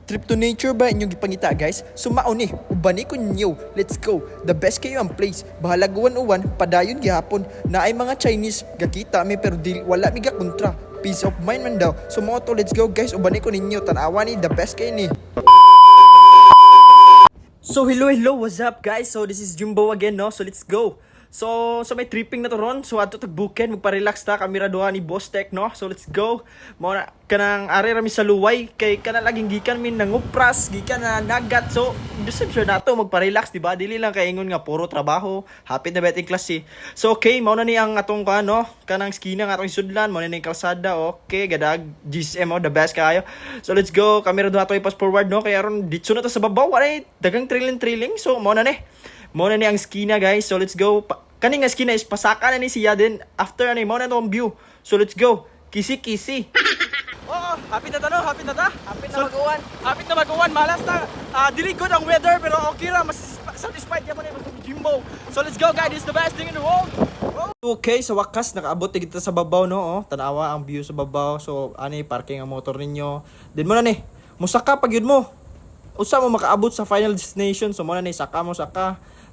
Trip to nature ba inyong gipangita guys? Sumaon eh, ubani ko ninyo. Let's go. The best kayo ang place. Bahala guwan-uwan, padayon gihapon. Na ay mga Chinese, gakita mi pero wala mi kontra. Peace of mind man daw. So mga to, let's go guys. Ubani ko ninyo. Tanawa ni, the best kayo ni. So hello, what's up guys? So this is Jumbo again, no? So let's go. So may tripping na to ron. So ato tagbuken, magpa-relax ta kamera duha ni Boss Tech, no? So let's go. Mo na kanang are rami sa luway kay kana laging gikan min nangupras, gikan na nagat. So sure nato magpa-relax, di ba? Dili lang kaingon nga puro trabaho. Hapit na betting klase. So okay, mao na ni ang atong no? Kanang skina nga atong sudlan, mao na ni kalsada. Okay, gadag GSM, the best kayo. So let's go. Kamera duha to i-pass forward, no? Kaya ron ditso na ta sa babaw, ay dagang trilling. So mao na ni. Mao na ni ang skina guys. So let's go. Kaning nga skina is pasaka na ni siya din after ani mo na tong view. So let's go. Kisi. Oo, happy na ta no, happy na ta. Happy na maguwan, malas na. Dili good ang weather pero okay ra, mas satisfied ya man ni Jimbo. So let's go guys, this is the best thing in the world. Okay, sa wakas nakaabot kita sa babaw, no. Oh, tanawa ang view sa babaw. So ani parking ang motor ninyo. Din mo na ni. Musaka pag yun mo. Usa mo makaabot sa final destination. So mo na ni saka.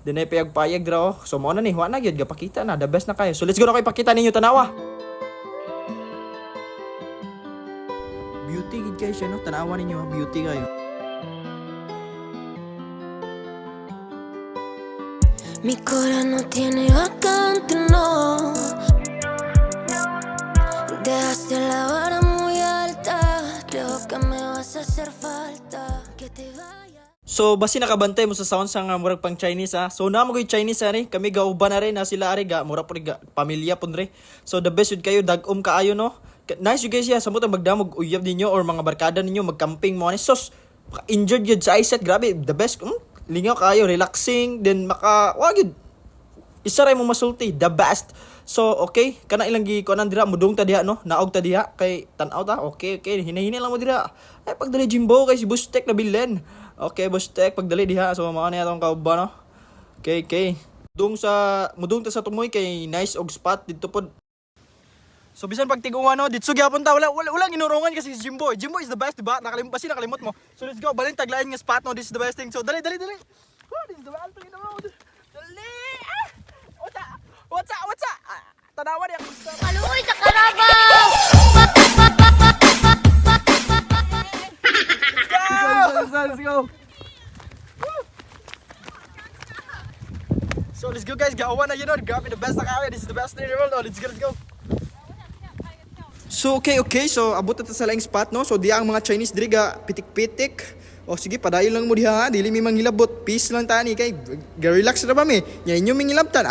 Then ay payag raw. So mo na ni wa na gyud gapakita na, the best na kayo. So let's go na ko ipakita ninyo tanawa. Beauty gid kayo siya, no? Tanawa ninyo, beauty kayo. Mi cora no tiene vacante, no. Dejaste la vara muy alta. Creo que me vas a hacer falta. Que te vayas. So basi nakabantay mo sa sound sa nga murag pang Chinese ha. So na mo gyud Chinese ari, kami gauban na rin na sila ari ga mura po ga pamilya pun re. So the best yun kayo, dagom kaayo, no. Nice you guys ya, samot ang magdamog uyab ninyo or mga barkada ninyo magcamping mo ani sos. Injured yun sa iset, grabe, the best. Lingaw kayo, relaxing, then wagid. Isa ray mo masulti, the best. So okay, kana ilang gi kuanan dira, mudong ta diha, no. Naog ta diha kay tan-aw ta. Okay, hinahina lang mo dira. Ay pagdali Jimbo kay si Bustek na bilen. Okay, Bustek, pagdali diha. So mao na atong kauban, no. Okay. Mudong ta sa tumoy kay nice og spot dito pod. So bisan pag tiguan, no, ditso gyapon ta, wala ginurungan kasi si Jimbo. Jimbo is the best, diba? Nakalimot mo. So let's go, balin taglain nga spot, no. This is the best thing. So dali. Oh, this is the best thing in the world. Dali. What's up? Tanawa niya. Maluoy sa karabaw! Let's go. So let's go guys, gawa na yun, no. Grabe, the best na kaya. This is the best thing in the world, no. Let's go. So okay. So abot na sa laing spot, no. So diya ang mga Chinese diri ga pitik-pitik. O sige, padayon lang mo diha, dili mi manghilabot. Peace lang tani kay ga-relax ra ba mi. Nya inyo mingilabtan.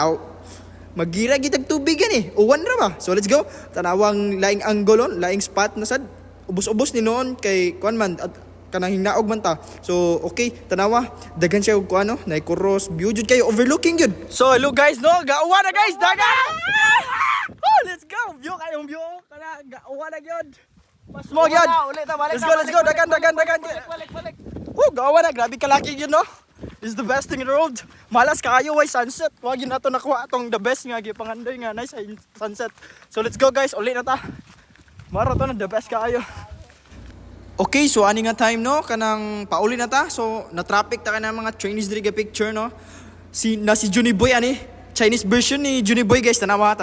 Magira gitag tubig ani. Uwan ra ba? So let's go. Tanawang laing anggolon, laing spot na sad. Ubos-ubos ni noon kay kuan man at kanang hinaog man ta. So okay, tanawa, daghan siya og kuano, nay cross view jud kayo, overlooking jud. So hello guys, no, gauwa na guys, dagan. Oh, let's go. View kayo, kana gauwa na gyud. Mas mo gyud. Let's go, dagan. Balik. Oh, gauwa na, grabe kalaki gyud, no. This is the best thing in the world. Malas kaayo way sunset. Wag yun nato nakuha atong the best nga gipangandoy nga nice sunset. So let's go guys, uli na ta. Maro to na the best kaayo. Okay, so ani nga time, no, kanang pauli na ta. So na traffic ta kana mga Chinese diri ga picture, no. Si Juni Boy ani. Chinese version ni Juni Boy guys, tanawa.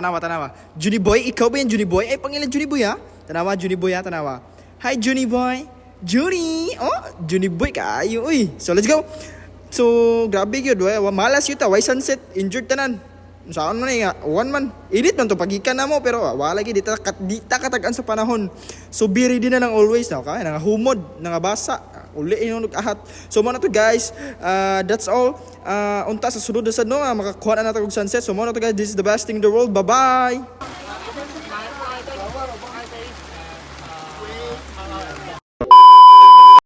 Juni Boy, ikaw ba yan Juni Boy? Ay pangilan Juni Boy ha. Tanawa Juni Boy ha, tanawa. Hi Juni Boy. Juni Boy kaayo uy. So let's go. So grabe gyud, malas yun ta, why sunset, injured tanan. Saan man nga, one man. Edit man to pagikan na mo pero wala lagi di ta katagan sa panahon. So be ready na lang always na, okay? Nangahumod, nangabasa, uli yung ahat. So mo na to guys, that's all. Unta sa sunod na sad, no, makakuha na natin og sunset. So mo na to guys, this is the best thing in the world. Bye-bye.